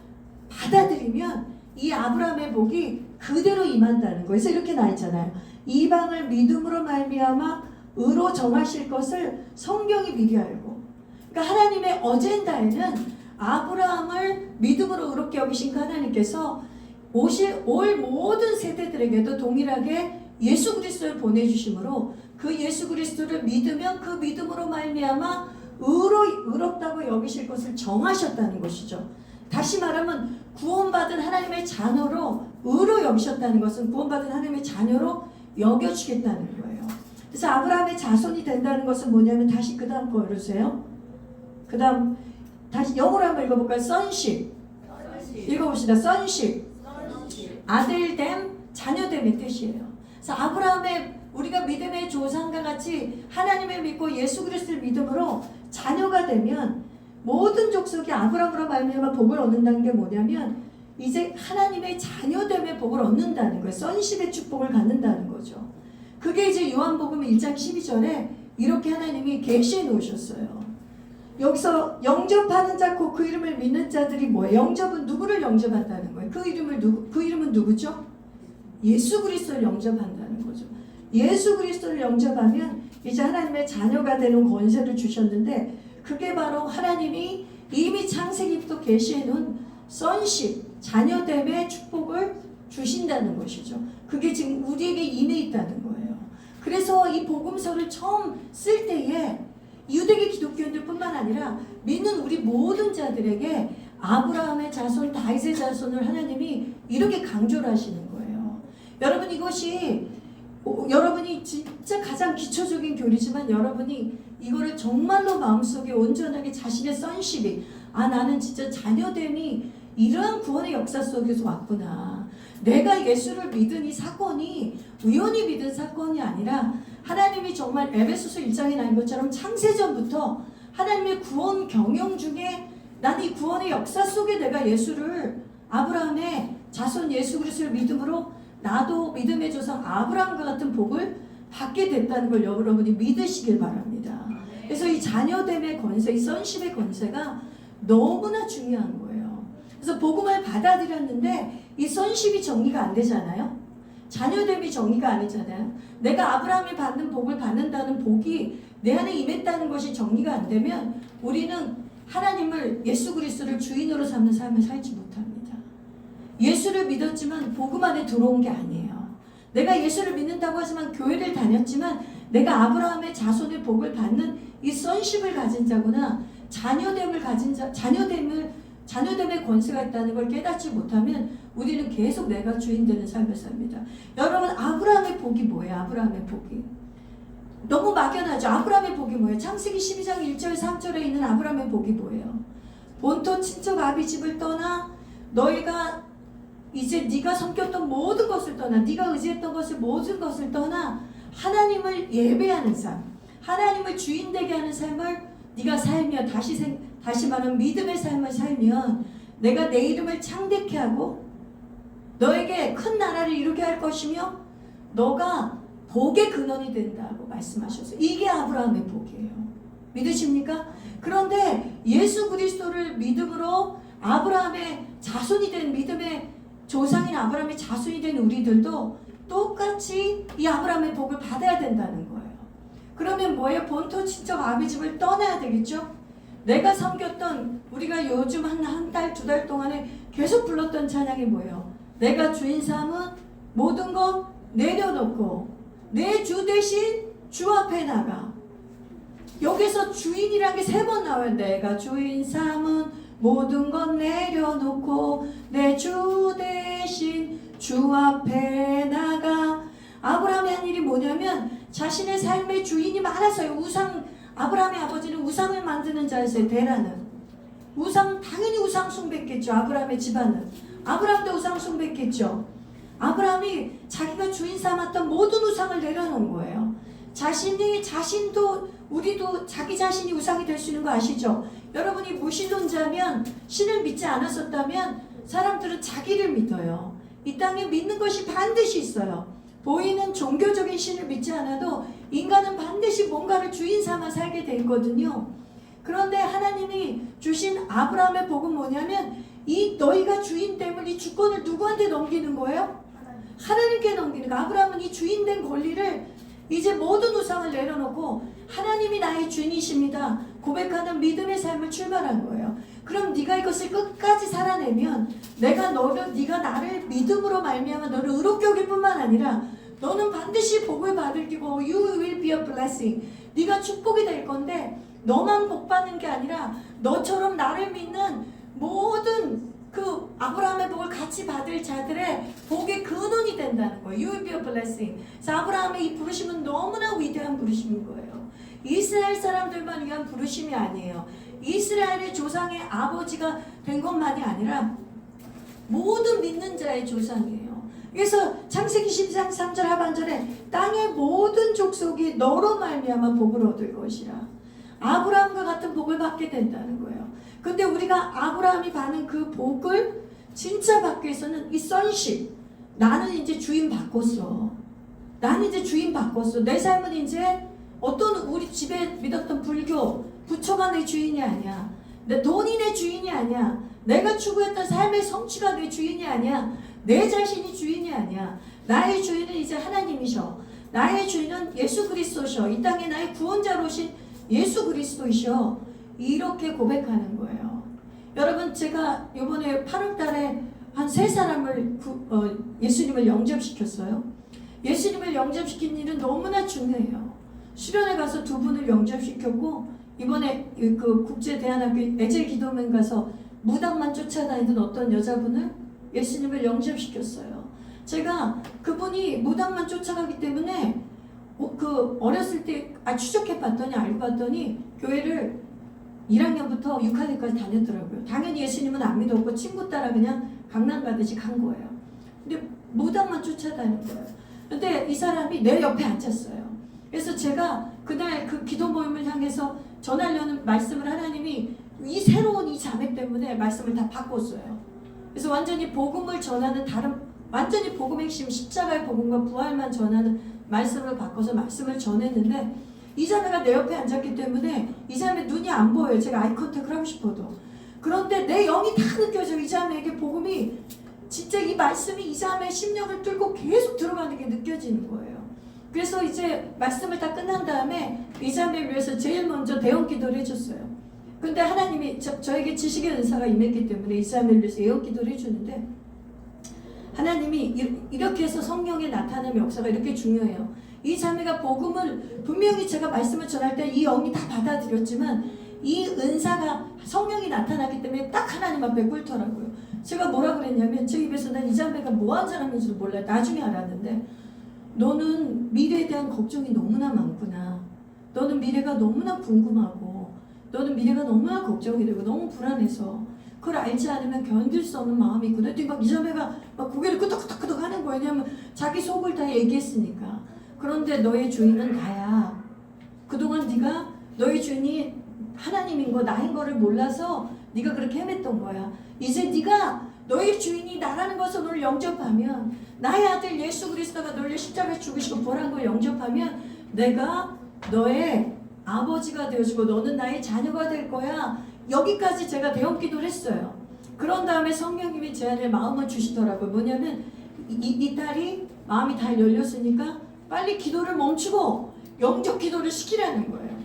받아들이면 이 아브라함의 복이 그대로 임한다는 거예요. 그래서 이렇게 나 있잖아요. 이방을 믿음으로 말미암아 의로 정하실 것을 성경이 미리 알고. 그러니까 하나님의 어젠다에는 아브라함을 믿음으로 의롭게 여기신 그 하나님께서 올 모든 세대들에게도 동일하게 예수 그리스도를 보내주심으로 그 예수 그리스도를 믿으면 그 믿음으로 말미암아 의롭다고 여기실 것을 정하셨다는 것이죠. 다시 말하면 구원받은 하나님의 자녀로 의로 여기셨다는 것은 구원받은 하나님의 자녀로 여겨주겠다는 거예요. 그래서 아브라함의 자손이 된다는 것은 뭐냐면 다시 그 다음 거 읽으세요. 그 다음 다시 영어로 한번 읽어볼까요? sonship. 읽어봅시다. sonship. 아들됨, 자녀됨의 뜻이에요. 그래서 아브라함의 우리가 믿음의 조상과 같이 하나님을 믿고 예수 그리스도를 믿음으로 자녀가 되면 모든 족속이 아브라함으로 말미암아 복을 얻는다는 게 뭐냐면 이제 하나님의 자녀됨의 복을 얻는다는 거예요. sonship의 축복을 갖는다는 거죠. 그게 이제 요한복음 1장 12절에 이렇게 하나님이 계시해 놓으셨어요. 여기서 영접하는 자 곧 그 이름을 믿는 자들이 뭐예요? 영접은 누구를 영접한다는 거예요? 그 이름은 누구죠? 예수 그리스도를 영접한다는 거죠. 예수 그리스도를 영접하면 이제 하나님의 자녀가 되는 권세를 주셨는데 그게 바로 하나님이 이미 창세기부터 계시해 놓은 sonship, 자녀됨의 축복을 주신다는 것이죠. 그게 지금 우리에게 임해 있다는 거예요. 그래서 이 복음서를 처음 쓸 때에 유대계 기독교인들 뿐만 아니라 믿는 우리 모든 자들에게 아브라함의 자손, 다윗의 자손을 하나님이 이렇게 강조를 하시는 거예요. 여러분 이것이 여러분이 진짜 가장 기초적인 교리지만 여러분이 이거를 정말로 마음속에 온전하게 자신의 sonship이 나는 진짜 자녀됨이 이러한 구원의 역사 속에서 왔구나. 내가 예수를 믿은 이 사건이 우연히 믿은 사건이 아니라 하나님이 정말 에베소서 1장에 나온 것처럼 창세전부터 하나님의 구원 경영 중에 나는 이 구원의 역사 속에 내가 예수를 아브라함의 자손 예수 그리스도를 믿음으로 나도 믿음의 조상 아브라함과 같은 복을 받게 됐다는 걸 여러분이 믿으시길 바랍니다. 그래서 이 자녀됨의 권세, 이 sonship의 권세가 너무나 중요한 거예요. 그래서 복음을 받아들였는데 이 sonship이 정리가 안 되잖아요. 자녀됨이 정리가 아니잖아요. 내가 아브라함이 받는 복을 받는다는 복이 내 안에 임했다는 것이 정리가 안 되면 우리는 하나님을 예수 그리스도를 주인으로 삼는 삶을 살지 못합니다. 예수를 믿었지만 복음 안에 들어온 게 아니에요. 내가 예수를 믿는다고 하지만 교회를 다녔지만 내가 아브라함의 자손의 복을 받는 이 sonship을 가진 자구나 자녀됨을 가진 자, 자녀됨의 권세가 있다는 걸 깨닫지 못하면 우리는 계속 내가 주인 되는 삶을 삽니다. 여러분 아브라함의 복이 뭐예요? 아브라함의 복이 너무 막연하죠. 아브라함의 복이 뭐예요? 창세기 12장 1절 3절에 있는 아브라함의 복이 뭐예요? 본토 친척 아비 집을 떠나 너희가 이제 네가 섬겼던 모든 것을 떠나 네가 의지했던 것을 모든 것을 떠나 하나님을 예배하는 삶, 하나님을 주인 되게 하는 삶을 네가 살며 다시 말하면 믿음의 삶을 살면 내가 내 이름을 창대케 하고 너에게 큰 나라를 이루게 할 것이며 너가 복의 근원이 된다고 말씀하셨어요. 이게 아브라함의 복이에요. 믿으십니까? 그런데 예수 그리스도를 믿음으로 아브라함의 자손이 된 믿음의 조상인 아브라함의 자손이 된 우리들도 똑같이 이 아브라함의 복을 받아야 된다는 거예요. 그러면 뭐예요? 본토 친척 아비 집을 떠나야 되겠죠? 내가 섬겼던 우리가 요즘 한 달, 두 달 동안에 계속 불렀던 찬양이 뭐예요? 내가 주인 삼은 모든 것 내려놓고 내 주 대신 주 앞에 나가. 여기서 주인이라는 게 3번 나와요. 내가 주인 삼은 모든 것 내려놓고 내 주 대신 주 앞에 나가. 아브라함이 한 일이 뭐냐면 자신의 삶의 주인이 많았어요. 아브라함의 아버지는 우상을 만드는 자였어요. 데라는 당연히 우상 숭배했겠죠. 아브라함의 집안은 아브라함도 우상 숭배했겠죠. 아브라함이 자기가 주인 삼았던 모든 우상을 내려놓은 거예요. 자신도 우리도 자기 자신이 우상이 될 수 있는 거 아시죠? 여러분이 무신론자면 신을 믿지 않았었다면 사람들은 자기를 믿어요. 이 땅에 믿는 것이 반드시 있어요. 보이는 종교적인 신을 믿지 않아도 인간은 반드시 뭔가를 주인 삼아 살게 돼 있거든요. 그런데 하나님이 주신 아브라함의 복은 뭐냐면 이 너희가 주인 됨을 이 주권을 누구한테 넘기는 거예요? 하나님께 넘기는 거예요. 아브라함은 이 주인된 권리를 이제 모든 우상을 내려놓고 하나님이 나의 주인이십니다 고백하는 믿음의 삶을 출발한 거예요. 그럼 네가 이것을 끝까지 살아내면 네가 나를 믿음으로 말미암아 너를 의롭게 여길 뿐만 아니라 너는 반드시 복을 받을 기고 You will be a blessing. 네가 축복이 될 건데 너만 복 받는 게 아니라 너처럼 나를 믿는 모든 그 아브라함의 복을 같이 받을 자들의 복의 근원이 된다는 거예요. You will be a blessing. 그래서 아브라함의 이 부르심은 너무나 위대한 부르심인 거예요. 이스라엘 사람들만 위한 부르심이 아니에요. 이스라엘의 조상의 아버지가 된 것만이 아니라 모든 믿는 자의 조상이에요. 그래서 창세기 13장 3절 하반절에 땅의 모든 족속이 너로 말미암아 복을 얻을 것이라. 아브라함과 같은 복을 받게 된다는 거예요. 근데 우리가 아브라함이 받는 그 복을 진짜 받기 위해서는 이 sonship, 나는 이제 주인 바꿨어. 내 삶은 이제 어떤 우리 집에 믿었던 불교 부처가 내 주인이 아니야. 내 돈이 내 주인이 아니야. 내가 추구했던 삶의 성취가 내 주인이 아니야. 내 자신이 주인이 아니야. 나의 주인은 이제 하나님이셔. 나의 주인은 예수 그리스도셔. 이 땅에 나의 구원자로 오신 예수 그리스도이셔. 이렇게 고백하는 거예요. 여러분, 제가 이번에 8월 달에 한 3사람을 예수님을 영접시켰어요. 예수님을 영접시킨 일은 너무나 중요해요. 수련회 가서 2분을 영접시켰고, 이번에 그 국제대안학교 에젤기도면 가서 무당만 쫓아다니던 어떤 여자분을 예수님을 영접시켰어요. 제가 그분이 무당만 쫓아가기 때문에 어렸을 때 추적해 봤더니 알고 봤더니 교회를 1학년부터 6학년까지 다녔더라고요. 당연히 예수님은 안 믿었고 친구 따라 그냥 강남 가듯이 간 거예요. 근데 무당만 쫓아다닌 거예요. 근데 이 사람이 내 옆에 앉았어요. 그래서 제가 그날 그 기도 모임을 향해서 전하려는 말씀을 하나님이 이 새로운 이 자매 때문에 말씀을 다 바꿨어요. 그래서 완전히 복음을 전하는 완전히 복음 핵심 십자가의 복음과 부활만 전하는 말씀을 바꿔서 말씀을 전했는데 이 자매가 내 옆에 앉았기 때문에 이 자매 눈이 안 보여요. 제가 아이 컨택을 하고 싶어도. 그런데 내 영이 다 느껴져요. 이 자매에게 복음이 진짜 이 말씀이 이 자매의 심령을 뚫고 계속 들어가는 게 느껴지는 거예요. 그래서 이제 말씀을 다 끝난 다음에 이 자매를 위해서 제일 먼저 대언 기도를 해줬어요. 근데 하나님이 저에게 지식의 은사가 임했기 때문에 이 자매를 위해서 예언 기도를 해주는데 하나님이 이렇게 해서 성령의 나타남의 역사가 이렇게 중요해요. 이 자매가 복음을 분명히 제가 말씀을 전할 때 이 영이 다 받아들였지만 이 은사가 성령이 나타났기 때문에 딱 하나님 앞에 꿇더라고요. 제가 뭐라 그랬냐면 제 입에서 난 이 자매가 뭐한 사람인지도 몰라요. 나중에 알았는데 너는 미래에 대한 걱정이 너무나 많구나. 너는 미래가 너무나 궁금하고 너는 미래가 너무나 걱정이 되고 너무 불안해서 그걸 알지 않으면 견딜 수 없는 마음이 있구나. 그랬더니 막 이 자매가 막 고개를 끄덕끄덕끄덕 하는 거예요. 왜냐면 자기 속을 다 얘기했으니까. 그런데 너의 주인은 나야. 그동안 네가 너의 주인이 하나님인 거 나인 거를 몰라서 네가 그렇게 헤맸던 거야. 이제 네가 너의 주인이 나라는 것을 너를 영접하면, 나의 아들 예수 그리스도가 너를 십자가에 죽으시고 부활한 걸 영접하면 내가 너의 아버지가 되어주고 너는 나의 자녀가 될 거야. 여기까지 제가 대언 기도를 했어요. 그런 다음에 성령님이 제 안에 마음을 주시더라고요. 뭐냐면 이 딸이 마음이 다 열렸으니까 빨리 기도를 멈추고 영접 기도를 시키라는 거예요.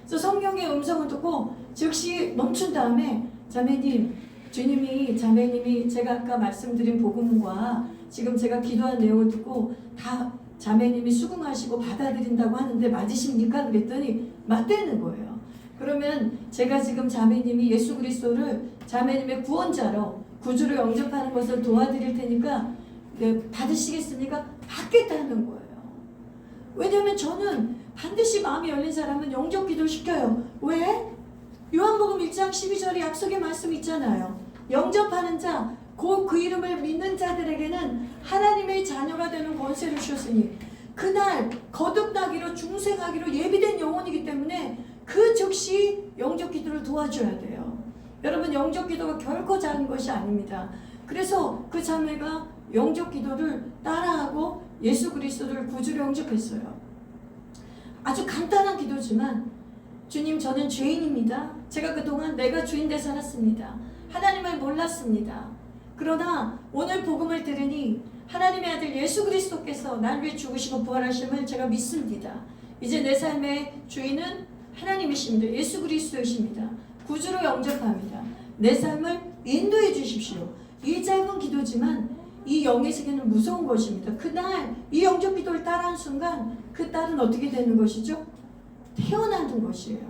그래서 성령의 음성을 듣고 즉시 멈춘 다음에 자매님, 주님이 자매님이 제가 아까 말씀드린 복음과 지금 제가 기도한 내용을 듣고 다 자매님이 수긍하시고 받아들인다고 하는데 맞으십니까? 그랬더니 맞다는 거예요. 그러면 제가 지금 자매님이 예수 그리스도를 자매님의 구원자로 구주로 영접하는 것을 도와드릴 테니까 받으시겠습니까? 받겠다는 거예요. 왜냐하면 저는 반드시 마음이 열린 사람은 영접 기도를 시켜요. 왜? 요한복음 1장 12절에 약속의 말씀 있잖아요. 영접하는 자, 그 이름을 믿는 자들에게는 하나님의 자녀가 되는 권세를 주셨으니 그날 거듭나기로 중생하기로 예비된 영혼이기 때문에 그 즉시 영접 기도를 도와줘야 돼요. 여러분, 영접 기도가 결코 작은 것이 아닙니다. 그래서 그 자매가 영접 기도를 따라하고 예수 그리스도를 구주로 영접했어요. 아주 간단한 기도지만 주님, 저는 죄인입니다. 제가 그동안 내가 주인 돼 살았습니다. 하나님을 몰랐습니다. 그러나 오늘 복음을 들으니 하나님의 아들 예수 그리스도께서 날 위해 죽으시고 부활하심을 제가 믿습니다. 이제 내 삶의 주인은 하나님이십니다. 예수 그리스도이십니다. 구주로 영접합니다. 내 삶을 인도해 주십시오. 이 짧은 기도지만 이 영의 세계는 무서운 것입니다. 그날 이 영접 기도를 따라한 순간 그 딸은 어떻게 되는 것이죠? 태어나는 것이에요.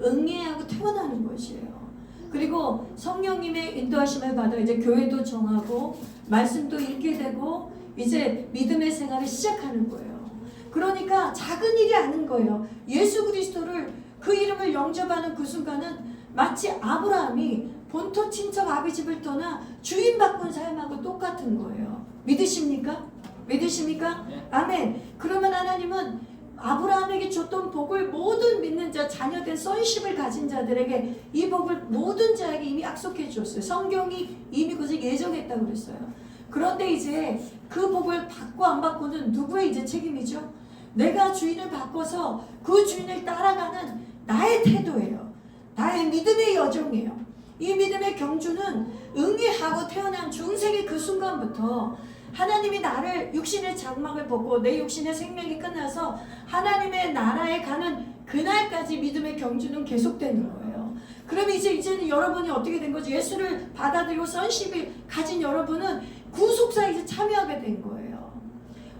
응애하고 태어나는 것이에요. 그리고 성령님의 인도하심을 받아 이제 교회도 정하고 말씀도 읽게 되고 이제 믿음의 생활을 시작하는 거예요. 그러니까 작은 일이 아닌 거예요. 예수 그리스도를 그 이름을 영접하는 그 순간은 마치 아브라함이 본토 친척 아비 집을 떠나 주인 바꾼 삶하고 똑같은 거예요. 믿으십니까? 믿으십니까? 아멘. 그러면 하나님은 아브라함에게 줬던 복을 모든 믿는 자, 자녀된 sonship을 가진 자들에게 이 복을 모든 자에게 이미 약속해 주었어요. 성경이 이미 그것을 예정했다고 그랬어요. 그런데 이제 그 복을 받고 안 받고는 누구의 이제 책임이죠? 내가 주인을 바꿔서 그 주인을 따라가는 나의 태도예요. 나의 믿음의 여정이에요. 이 믿음의 경주는 응애하고 태어난 중생의 그 순간부터 하나님이 나를 육신의 장막을 벗고 내 육신의 생명이 끝나서 하나님의 나라에 가는 그날까지 믿음의 경주는 계속되는 거예요. 그럼 이제는 여러분이 어떻게 된 거죠? 예수를 받아들이고 sonship을 가진 여러분은 구속사에 이제 참여하게 된 거예요.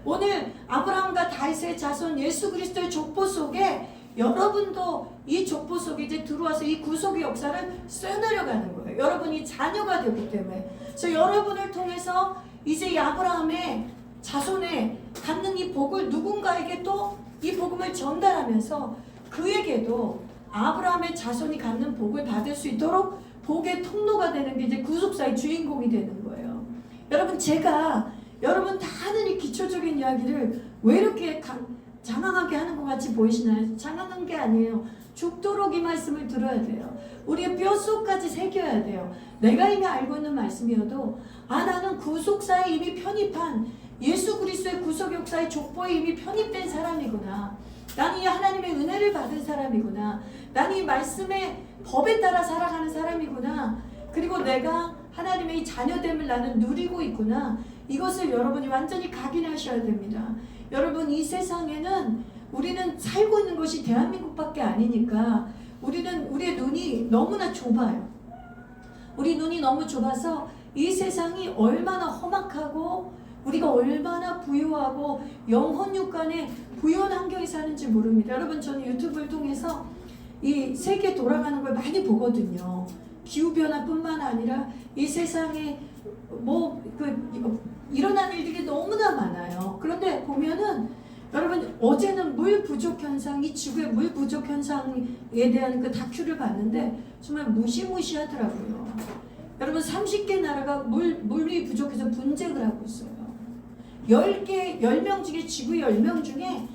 오늘 아브라함과 다윗의 자손 예수 그리스도의 족보 속에 여러분도 이 족보 속에 이제 들어와서 이 구속의 역사를 써내려가는 거예요. 여러분이 자녀가 되기 때문에. 그래서 여러분을 통해서 이제 이 아브라함의 자손에 갖는 이 복을 누군가에게 또 이 복음을 전달하면서 그에게도 아브라함의 자손이 갖는 복을 받을 수 있도록 복의 통로가 되는 게 이제 구속사의 주인공이 되는 거예요. 여러분, 제가 여러분 다 아는 이 기초적인 이야기를 왜 이렇게 장황하게 하는 것 같이 보이시나요? 장황한 게 아니에요. 죽도록 이 말씀을 들어야 돼요. 우리의 뼛속까지 새겨야 돼요. 내가 이미 알고 있는 말씀이어도 나는 구속사에 이미 편입한 예수 그리스도의 구속 역사의 족보에 이미 편입된 사람이구나. 나는 이 하나님의 은혜를 받은 사람이구나. 나는 이 말씀의 법에 따라 살아가는 사람이구나. 그리고 내가 하나님의 이 자녀됨을 나는 누리고 있구나. 이것을 여러분이 완전히 각인하셔야 됩니다. 여러분, 이 세상에는 우리는 살고 있는 것이 대한민국밖에 아니니까 우리의 눈이 너무나 좁아요. 우리 눈이 너무 좁아서 이 세상이 얼마나 험악하고 우리가 얼마나 부유하고 영혼 육간에 부유한 환경에 사는지 모릅니다. 여러분, 저는 유튜브를 통해서 이 세계 돌아가는 걸 많이 보거든요. 기후변화뿐만 아니라 이 세상에 일어나는 일들이 너무나 많아요. 그런데 보면은 여러분, 어제는 물 부족 현상, 이 지구의 물 부족 현상에 대한 그 다큐를 봤는데 정말 무시무시하더라고요. 여러분, 30개 나라가 물이 부족해서 분쟁을 하고 있어요. 10명 중에, 지구 10명 중에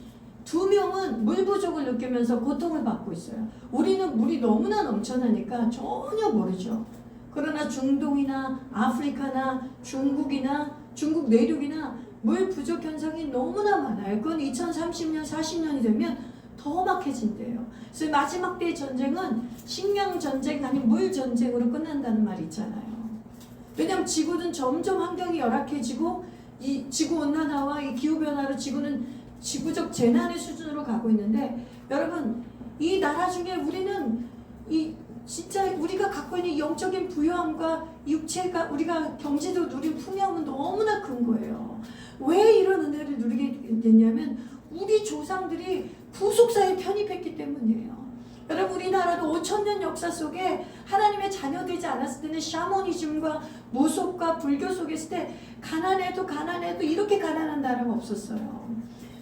2명은 물 부족을 느끼면서 고통을 받고 있어요. 우리는 물이 너무나 넘쳐나니까 전혀 모르죠. 그러나 중동이나 아프리카나 중국이나 중국 내륙이나 물 부족 현상이 너무나 많아요. 그건 2030년, 40년이 되면 더 험악해진대요. 그래서 마지막 때의 전쟁은 식량 전쟁 아닌 물 전쟁으로 끝난다는 말이 있잖아요. 왜냐하면 지구는 점점 환경이 열악해지고 이 지구 온난화와 이 기후 변화로 지구는 지구적 재난의 수준으로 가고 있는데, 여러분 이 나라 중에 우리는 이 진짜 우리가 갖고 있는 영적인 부유함과 육체가 우리가 경제도 누린 풍요함은 너무나 큰 거예요. 왜 이런 은혜를 누리게 됐냐면 우리 조상들이 구속사에 편입했기 때문이에요. 여러분 우리나라도 5,000년 역사 속에 하나님의 자녀되지 않았을 때는 샤머니즘과 무속과 불교 속에 있을 때 가난해도 이렇게 가난한 나라가 없었어요.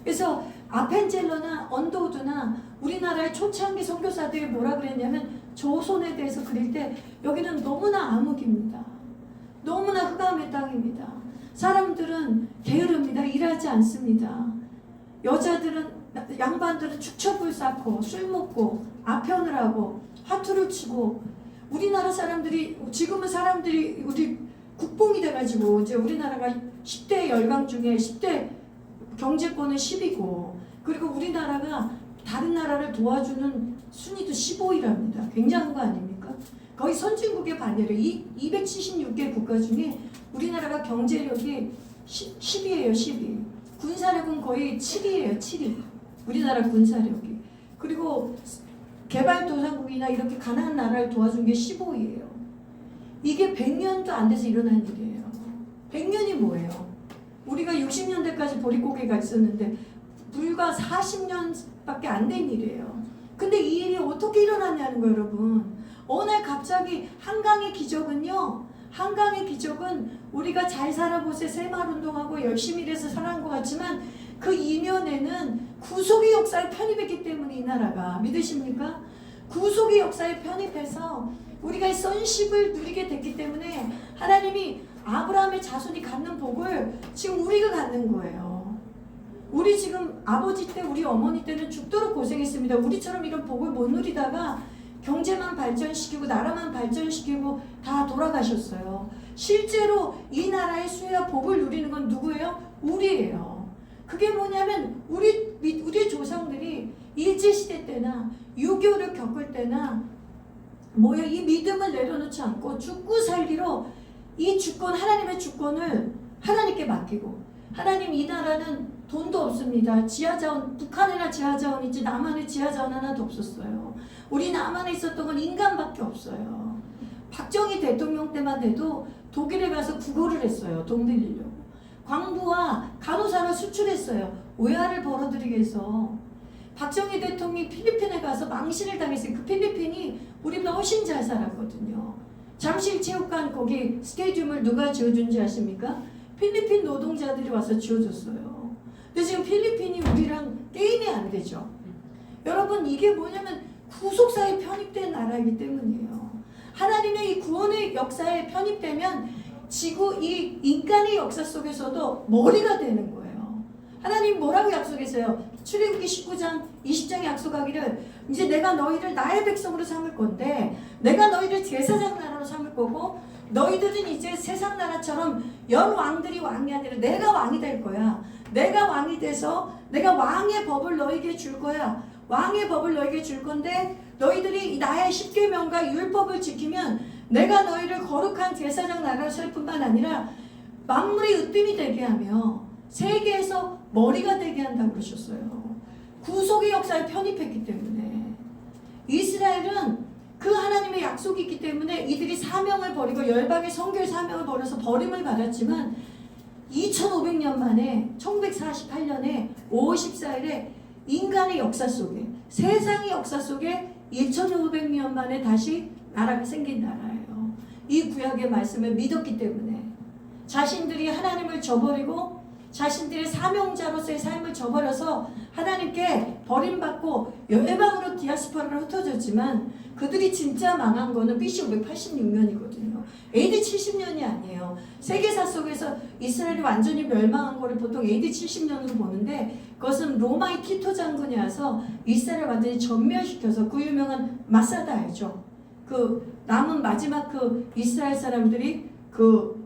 그래서 아펜젤러나 언더우드나 우리나라의 초창기 선교사들이 뭐라 그랬냐면 조선에 대해서 그릴 때 여기는 너무나 암흑입니다. 너무나 흑암의 땅입니다. 사람들은 게으릅니다. 일하지 않습니다. 여자들은 양반들은 축첩을 쌓고 술 먹고 아편을 하고 화투를 치고, 우리나라 사람들이 지금은 사람들이 우리 국뽕이 돼가지고 이제 우리나라가 10대 열강 중에 10대 경제권은 10이고, 그리고 우리나라가 다른 나라를 도와주는 순위도 15위랍니다. 굉장한 거 아닙니까? 거의 선진국의 반열에 276개 국가 중에 우리나라가 경제력이 10위예요. 10위. 군사력은 거의 7위예요. 7위. 우리나라 군사력이. 그리고 개발도상국이나 이렇게 가난한 나라를 도와준 게 15위예요. 이게 100년도 안 돼서 일어난 일이에요. 100년이 뭐예요? 우리가 60년대까지 보릿고개가 있었는데 불과 40년밖에 안 된 일이에요. 근데 이 일이 어떻게 일어났냐는 거예요, 여러분. 어느 날 갑자기 한강의 기적은요, 한강의 기적은 우리가 잘 살아보세 새마을운동하고 열심히 일해서 살아난 것 같지만 그 이면에는 구속의 역사에 편입했기 때문에 이 나라가, 믿으십니까? 구속의 역사에 편입해서 우리가 이 선십을 누리게 됐기 때문에 하나님이 아브라함의 자손이 갖는 복을 지금 우리가 갖는 거예요. 우리 지금 아버지 때 우리 어머니 때는 죽도록 고생했습니다. 우리처럼 이런 복을 못 누리다가 경제만 발전시키고 나라만 발전시키고 다 돌아가셨어요. 실제로 이 나라의 수혜와 복을 누리는 건 누구예요? 우리예요. 그게 뭐냐면 우리 조상들이 일제시대 때나 유교를 겪을 때나 이 믿음을 내려놓지 않고 죽고 살기로 이 주권, 하나님의 주권을 하나님께 맡기고, 하나님 이 나라는 돈도 없습니다. 지하자원, 북한에나 지하자원이지 남한에 지하자원 하나도 없었어요. 우리 남한에 있었던 건 인간밖에 없어요. 박정희 대통령 때만 해도 독일에 가서 구걸을 했어요. 돈 빌리려고. 광부와 간호사를 수출했어요. 외화를 벌어들이기 위해서. 박정희 대통령이 필리핀에 가서 망신을 당했어요. 그 필리핀이 우리보다 훨씬 잘 살았거든요. 잠실체육관 거기 스테디움을 누가 지어준지 아십니까? 필리핀 노동자들이 와서 지어줬어요. 근데 지금 필리핀이 우리랑 게임이 안 되죠. 여러분 이게 뭐냐면 구속사에 편입된 나라이기 때문이에요. 하나님의 이 구원의 역사에 편입되면 지구 이 인간의 역사 속에서도 머리가 되는 거예요. 하나님 뭐라고 약속했어요? 출애굽기 19장 20장에 약속하기를 이제 내가 너희를 나의 백성으로 삼을 건데 내가 너희를 제사장 나라로 삼을 거고 너희들은 이제 세상 나라처럼 연 왕들이 왕이 아니라 내가 왕이 될 거야. 내가 왕이 돼서 내가 왕의 법을 너희에게 줄 거야. 왕의 법을 너희에게 줄 건데 너희들이 나의 십계명과 율법을 지키면 내가 너희를 거룩한 제사장 나라로 설 뿐만 아니라 만물의 으뜸이 되게 하며 세계에서 머리가 되게 한다고 그러셨어요. 구속의 역사에 편입했기 때문에 이스라엘은 그 하나님의 약속이 있기 때문에 이들이 사명을 버리고 열방의 선교의 사명을 버려서 버림을 받았지만 2500년 만에 1948년에 5월 14일에 인간의 역사 속에 세상의 역사 속에 1500년 만에 다시 나라가 생긴 나라예요. 이 구약의 말씀을 믿었기 때문에 자신들이 하나님을 저버리고 자신들의 사명자로서의 삶을 저버려서 하나님께 버림받고 열방으로 디아스포라로 흩어졌지만 그들이 진짜 망한 거는 BC 586년이거든요. AD 70년이 아니에요. 세계사 속에서 이스라엘이 완전히 멸망한 거를 보통 AD 70년으로 보는데 그것은 로마의 티토 장군이 와서 이스라엘을 완전히 전멸시켜서 그 유명한 마사다 알죠? 그 남은 마지막 그 이스라엘 사람들이 그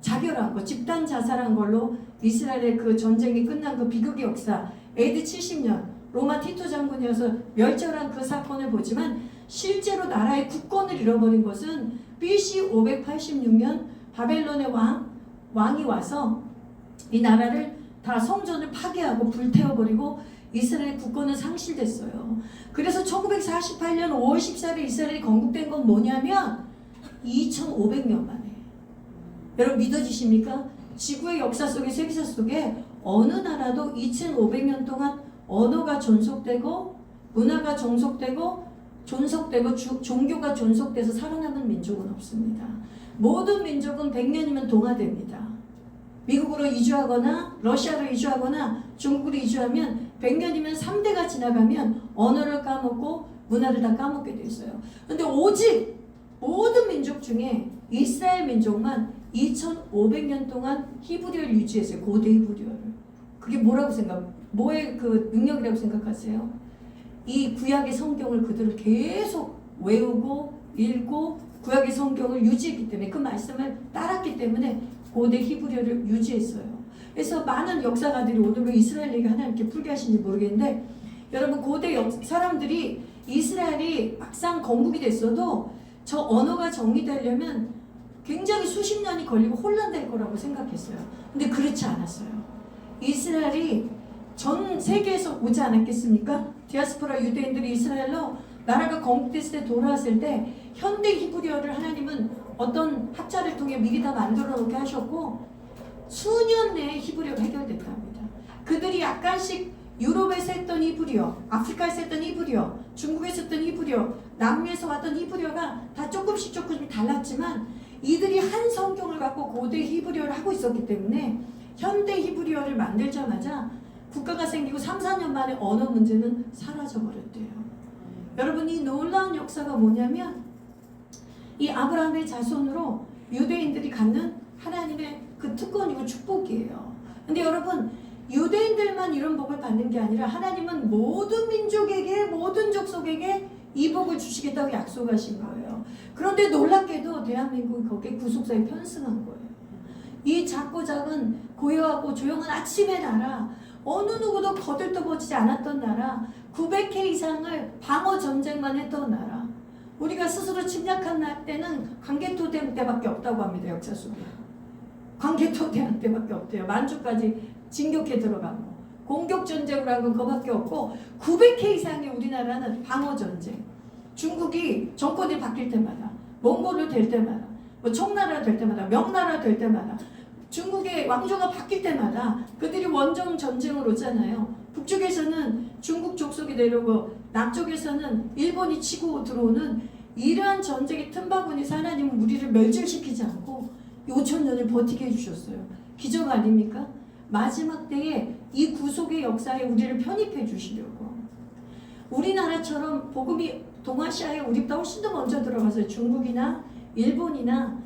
자결한 거, 집단 자살한 걸로 이스라엘의 그 전쟁이 끝난 그 비극의 역사, AD 70년 로마 티토 장군이어서 멸절한 그 사건을 보지만 실제로 나라의 국권을 잃어버린 것은 BC 586년 바벨론의 왕이 와서 이 나라를 다 성전을 파괴하고 불태워버리고 이스라엘 국권은 상실됐어요. 그래서 1948년 5월 14일 이스라엘이 건국된 건 뭐냐면 2500년 만에. 여러분 믿어지십니까? 지구의 역사 속에 세계사 속에 어느 나라도 2500년 동안 언어가 존속되고 문화가 존속되고 종교가 존속돼서 살아남은 민족은 없습니다. 모든 민족은 100년이면 동화됩니다. 미국으로 이주하거나 러시아로 이주하거나 중국으로 이주하면 100년이면 3대가 지나가면 언어를 까먹고 문화를 다 까먹게 돼 있어요. 근데 오직 모든 민족 중에 이스라엘 민족만 2500년 동안 히브리어를 유지했어요. 고대 히브리어를. 그게 뭐의 그 능력이라고 생각하세요? 이 구약의 성경을 그대로 계속 외우고 읽고 구약의 성경을 유지했기 때문에 그 말씀을 따랐기 때문에 고대 히브리어를 유지했어요. 그래서 많은 역사가들이 오늘 왜 이스라엘 얘기 하나님께 풀게 하신지 모르겠는데 여러분 고대 사람들이 이스라엘이 막상 건국이 됐어도 저 언어가 정리되려면 굉장히 수십 년이 걸리고 혼란될 거라고 생각했어요. 근데 그렇지 않았어요. 이스라엘이 전 세계에서 오지 않았겠습니까? 디아스포라 유대인들이 이스라엘로 나라가 건국됐을 때 돌아왔을 때 현대 히브리어를 하나님은 어떤 학자를 통해 미리 다 만들어 놓게 하셨고 수년 내에 히브리어가 해결됐다 합니다. 그들이 약간씩 유럽에서 했던 히브리어, 아프리카에서 했던 히브리어, 중국에서 했던 히브리어, 남미에서 왔던 히브리어가 다 조금씩 달랐지만 이들이 한 성경을 갖고 고대 히브리어를 하고 있었기 때문에 현대 히브리어를 만들자마자 국가가 생기고 3, 4년 만에 언어 문제는 사라져버렸대요. 여러분 이 놀라운 역사가 뭐냐면 이 아브라함의 자손으로 유대인들이 갖는 하나님의 그 특권이고 축복이에요. 근데 여러분 유대인들만 이런 복을 받는 게 아니라 하나님은 모든 민족에게 모든 족속에게 이 복을 주시겠다고 약속하신 거예요. 그런데 놀랍게도 대한민국이 거기에 구속사에 편승한 거예요. 이 작고 작은 고요하고 조용한 아침의 나라 어느 누구도 거들떠보지 않았던 나라 900회 이상을 방어 전쟁만 했던 나라 우리가 스스로 침략한 때는 광개토대왕 때밖에 없다고 합니다. 역사 속에 광개토대왕 때밖에 없대요. 만주까지 진격해 들어가고 공격전쟁으로 하고 그거밖에 없고 900회 이상의 우리나라는 방어전쟁 중국이 정권이 바뀔 때마다 몽골로 될 때마다 뭐 청나라 될 때마다 명나라 될 때마다 중국의 왕조가 바뀔 때마다 그들이 원정 전쟁을 오잖아요. 북쪽에서는 중국 족속이 내려오고 남쪽에서는 일본이 치고 들어오는 이러한 전쟁의 틈바구니에서 하나님은 우리를 멸절시키지 않고 5,000년을 버티게 해주셨어요. 기적 아닙니까? 마지막 때에 이 구속의 역사에 우리를 편입해 주시려고 우리나라처럼 복음이 동아시아에 우리보다 훨씬 더 먼저 들어가서 중국이나 일본이나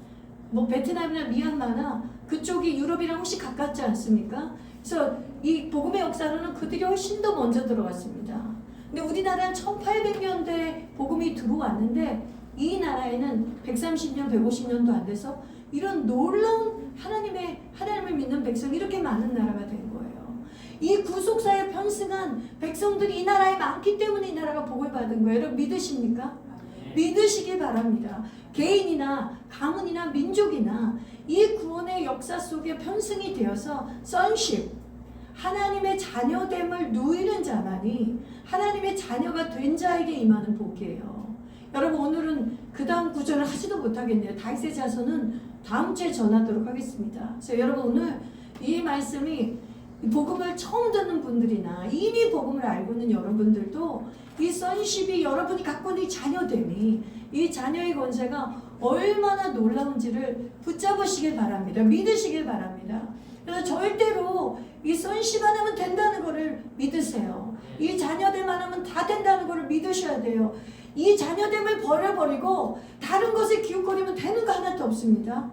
뭐 베트남이나 미얀마나 그쪽이 유럽이랑 훨씬 가깝지 않습니까? 그래서 이 복음의 역사로는 그들이 훨씬 더 먼저 들어갔습니다. 근데 우리나라는 1800년대에 복음이 들어왔는데 이 나라에는 130년, 150년도 안 돼서 이런 놀라운 하나님을 믿는 백성이 이렇게 많은 나라가 된 거예요. 이 구속사에 편승한 백성들이 이 나라에 많기 때문에 이 나라가 복을 받은 거예요. 여러분 믿으십니까? 믿으시길 바랍니다. 개인이나 가문이나 민족이나 이 구원의 역사 속에 편승이 되어서 sonship, 하나님의 자녀됨을 누리는 자만이 하나님의 자녀가 된 자에게 임하는 복이에요. 여러분 오늘은 그 다음 구절을 하지도 못하겠네요. 다윗의 자손은 다음 주에 전하도록 하겠습니다. 그래서 여러분 오늘 이 말씀이 복음을 처음 듣는 분들이나 이미 복음을 알고 있는 여러분들도 이 sonship이 여러분이 갖고 있는 이 자녀됨이 이 자녀의 권세가 얼마나 놀라운지를 붙잡으시길 바랍니다. 믿으시길 바랍니다. 그래서 절대로 이 sonship만 하면 된다는 것을 믿으세요. 이 자녀됨만 하면 다 된다는 것을 믿으셔야 돼요. 이 자녀됨을 버려버리고 다른 것에 기웃거리면 되는 거 하나도 없습니다.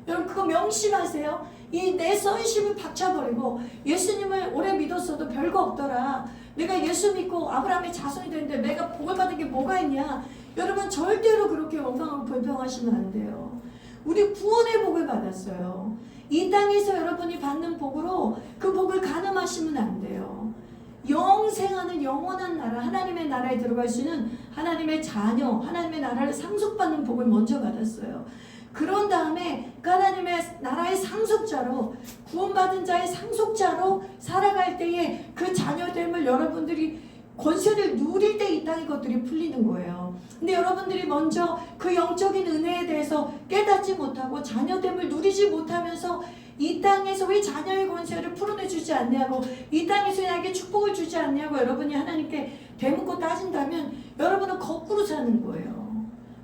여러분 그거 명심하세요. 이 내 sonship을 박차버리고 예수님을 오래 믿었어도 별거 없더라. 내가 예수 믿고 아브라함의 자손이 되는데 내가 복을 받은 게 뭐가 있냐. 여러분 절대로 그렇게 원망하고 불평하시면 안 돼요. 우리 구원의 복을 받았어요. 이 땅에서 여러분이 받는 복으로 그 복을 가늠하시면 안 돼요. 영생하는 영원한 나라, 하나님의 나라에 들어갈 수 있는 하나님의 자녀, 하나님의 나라를 상속받는 복을 먼저 받았어요. 그런 다음에 그 하나님의 나라의 상속자로, 구원받은 자의 상속자로 살아갈 때에 그 자녀됨을 여러분들이 권세를 누릴 때 이 땅의 것들이 풀리는 거예요. 근데 여러분들이 먼저 그 영적인 은혜에 대해서 깨닫지 못하고 자녀됨을 누리지 못하면서 이 땅에서 왜 자녀의 권세를 풀어내주지 않냐고, 이 땅에서 나에게 축복을 주지 않냐고 여러분이 하나님께 대묻고 따진다면 여러분은 거꾸로 사는 거예요.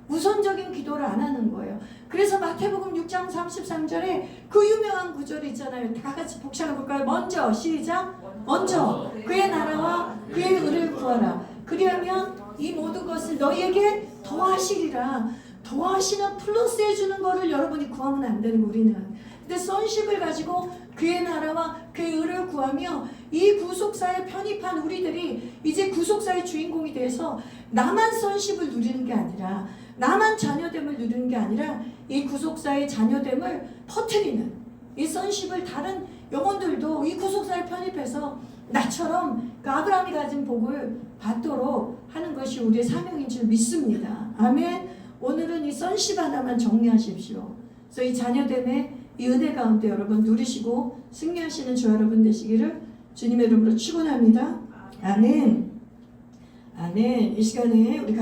우선적인 기도를 안 하는 거예요. 그래서 마태복음 6장 33절에 그 유명한 구절이 있잖아요. 다 같이 복唱해 볼까요? 먼저 시작. 먼저 그의 나라와 그의 의를 구하라. 그리하면 이 모든 것을 너희에게 더하시리라. 더하시는 플러스 해주는 거를 여러분이 구하면 안 되는 우리는. 근데 sonship을 가지고 그의 나라와 그의 의를 구하며 이 구속사에 편입한 우리들이 이제 구속사의 주인공이 돼서 나만 sonship을 누리는 게 아니라, 나만 자녀됨을 누리는 게 아니라 이 구속사의 자녀됨을 퍼뜨리는, 이 sonship을 다른 영혼들도 이 구속사에 편입해서 나처럼 그 아브라함이 가진 복을 받도록 하는 것이 우리의 사명인 줄 믿습니다. 아멘. 오늘은 이 sonship 하나만 정리하십시오. 그래서 이 자녀됨의 이 은혜 가운데 여러분 누리시고 승리하시는 저 여러분 되시기를 주님의 이름으로 축원합니다. 아멘. 아멘. 이 시간에 우리 같이